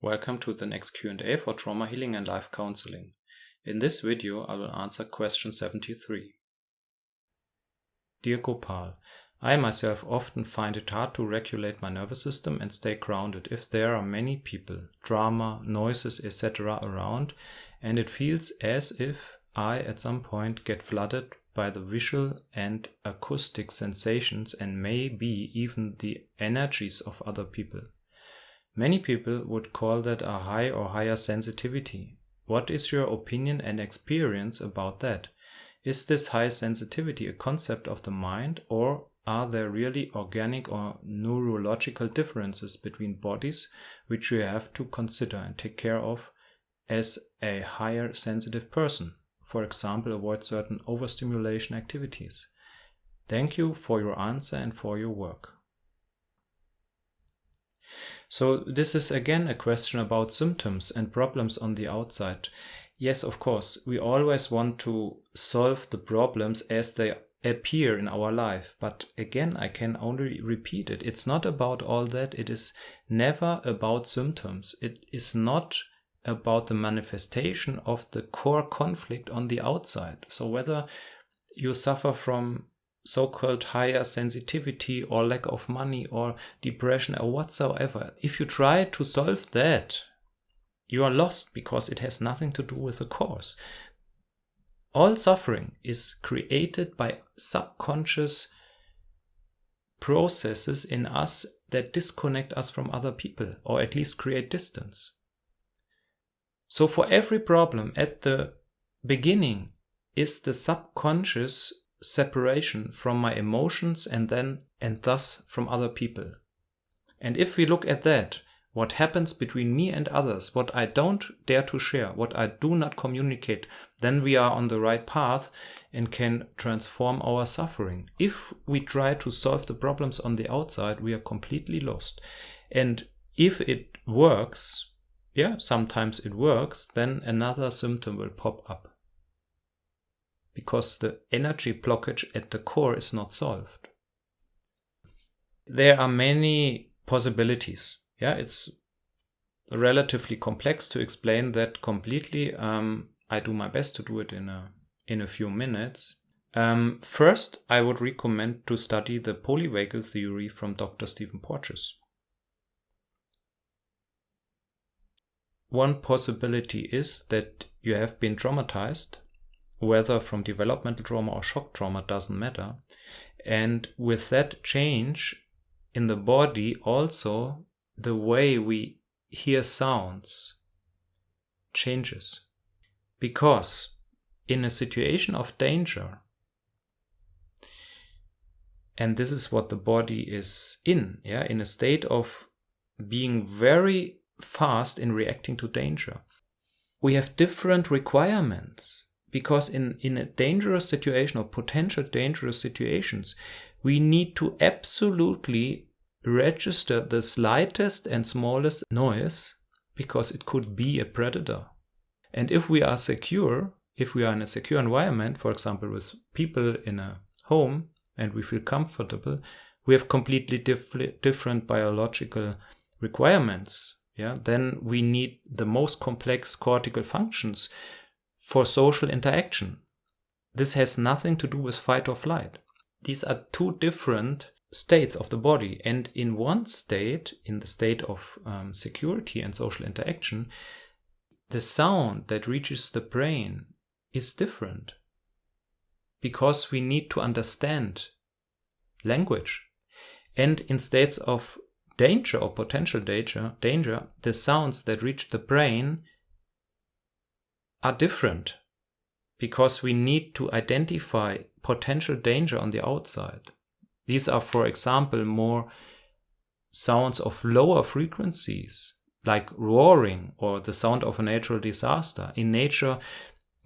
Welcome to the next Q&A for trauma healing and life counseling. In this video, I will answer question 73. Dear Gopal, I myself often find it hard to regulate my nervous system and stay grounded if there are many people, drama, noises, etc. around, and it feels as if I at some point get flooded by the visual and acoustic sensations and maybe even the energies of other people. Many people would call that a high or higher sensitivity. What is your opinion and experience about that? Is this high sensitivity a concept of the mind, or are there really organic or neurological differences between bodies which you have to consider and take care of as a higher sensitive person? For example, avoid certain overstimulation activities. Thank you for your answer and for your work. So this is again a question about symptoms and problems on the outside. Yes, of course, we always want to solve the problems as they appear in our life. But again, I can only repeat it. It's not about all that. It is never about symptoms. It is not about the manifestation of the core conflict on the outside. So whether you suffer from so-called higher sensitivity or lack of money or depression or whatsoever, if you try to solve that, you are lost because it has nothing to do with the cause. All suffering is created by subconscious processes in us that disconnect us from other people or at least create distance. So for every problem at the beginning is the subconscious separation from my emotions and thus from other people. And if we look at that, what happens between me and others, what I don't dare to share, what I do not communicate, then we are on the right path and can transform our suffering. If we try to solve the problems on the outside, we are completely lost. And if it works, sometimes it works, then another symptom will pop up. Because the energy blockage at the core is not solved. There are many possibilities. It's relatively complex to explain that completely. I do my best to do it in a few minutes. First, I would recommend to study the polyvagal theory from Dr. Stephen Porges. One possibility is that you have been traumatized, whether from developmental trauma or shock trauma, doesn't matter. And with that change in the body, also the way we hear sounds changes. Because in a situation of danger, and this is what the body is in a state of being very fast in reacting to danger, we have different requirements. Because in a dangerous situation or potential dangerous situations, we need to absolutely register the slightest and smallest noise because it could be a predator. And if we are secure, if we are in a secure environment, for example, with people in a home and we feel comfortable, we have completely different biological requirements. Then we need the most complex cortical functions for social interaction. This has nothing to do with fight or flight. These are two different states of the body. And in one state, in the state of security and social interaction, the sound that reaches the brain is different. Because we need to understand language. And in states of danger or potential danger, the sounds that reach the brain are different because we need to identify potential danger on the outside. These are, for example, more sounds of lower frequencies, like roaring or the sound of a natural disaster. In nature,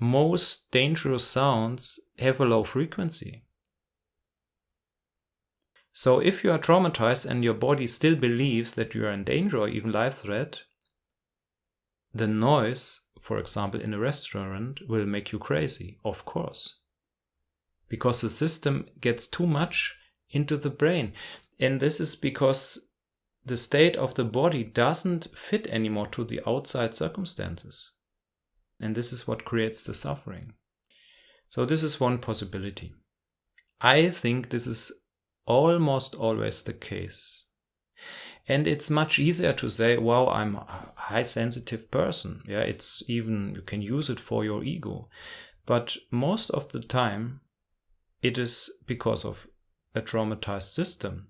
most dangerous sounds have a low frequency. So if you are traumatized and your body still believes that you are in danger or even life threat, the noise, for example, in a restaurant will make you crazy, of course. Because the system gets too much into the brain. And this is because the state of the body doesn't fit anymore to the outside circumstances. And this is what creates the suffering. So this is one possibility. I think this is almost always the case. And it's much easier to say, wow, I'm a high sensitive person. Yeah, it's even, you can use it for your ego. But most of the time, it is because of a traumatized system.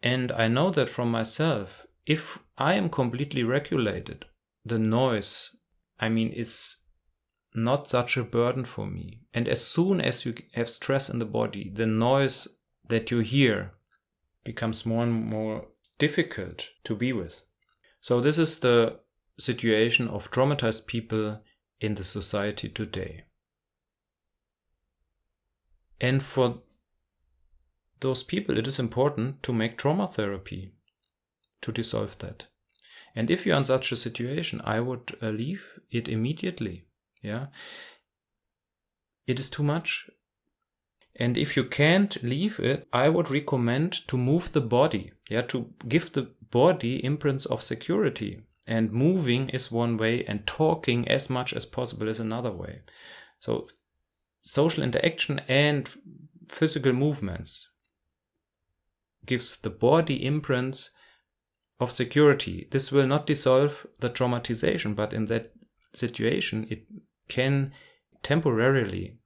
And I know that from myself, if I am completely regulated, the noise, is not such a burden for me. And as soon as you have stress in the body, the noise that you hear becomes more and more difficult to be with. So this is the situation of traumatized people in the society today. And for those people, it is important to make trauma therapy to dissolve that. And if you're in such a situation, I would leave it immediately. Yeah, it is too much. And if you can't leave it, I would recommend to move the body. Yeah, to give the body imprints of security. And moving is one way, and talking as much as possible is another way. So social interaction and physical movements gives the body imprints of security. This will not dissolve the traumatization, but in that situation, it can temporarily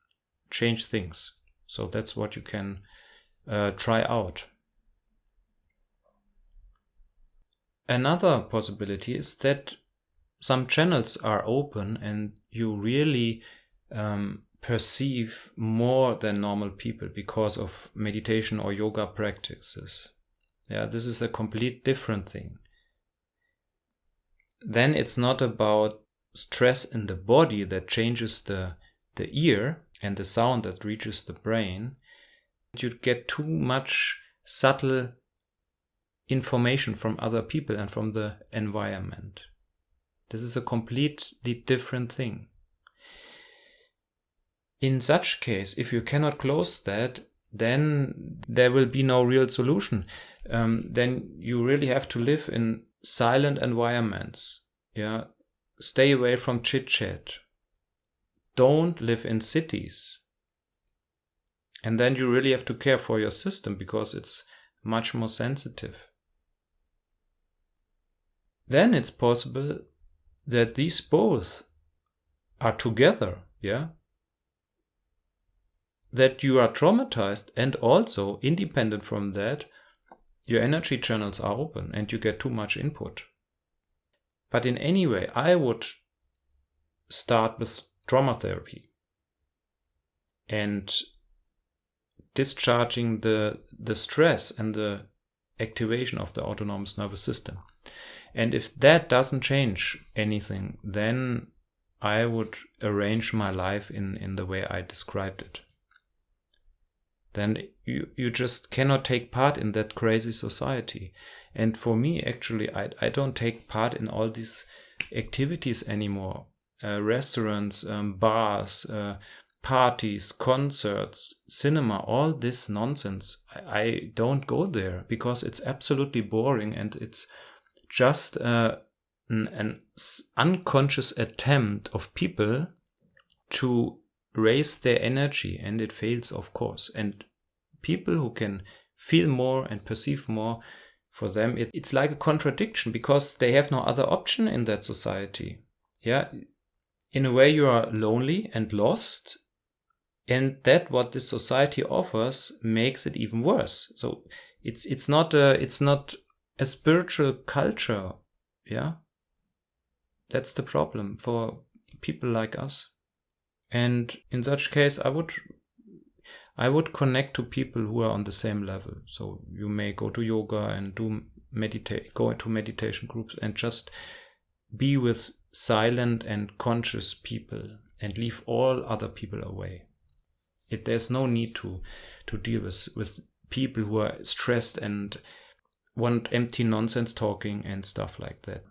change things. So that's what you can try out. Another possibility is that some channels are open and you really perceive more than normal people because of meditation or yoga practices. Yeah, this is a complete different thing. Then it's not about stress in the body that changes the ear and the sound that reaches the brain. You get too much subtle information from other people and from the environment. This is a completely different thing. In such case, if you cannot close that, then there will be no real solution. Then you really have to live in silent environments. Yeah, stay away from chit-chat. Don't live in cities. And then you really have to care for your system because it's much more sensitive. Then it's possible that these both are together, yeah? That you are traumatized and also, independent from that, your energy channels are open and you get too much input. But in any way, I would start with trauma therapy and discharging the stress and the activation of the autonomous nervous system. And if that doesn't change anything, then I would arrange my life in the way I described it. Then you just cannot take part in that crazy society. And for me, actually, I don't take part in all these activities anymore. Restaurants, bars, parties, concerts, cinema, all this nonsense. I don't go there because it's absolutely boring and it's just an unconscious attempt of people to raise their energy, and it fails, of course. And people who can feel more and perceive more, for them it's like a contradiction because they have no other option in that society. Yeah, in a way you are lonely and lost, and that what this society offers makes it even worse. So it's not a spiritual culture. Yeah, that's the problem for people like us. And in such case, I would connect to people who are on the same level. So you may go to yoga and go into meditation groups and just be with silent and conscious people and leave all other people away. There's no need to deal with people who are stressed and want empty nonsense talking and stuff like that.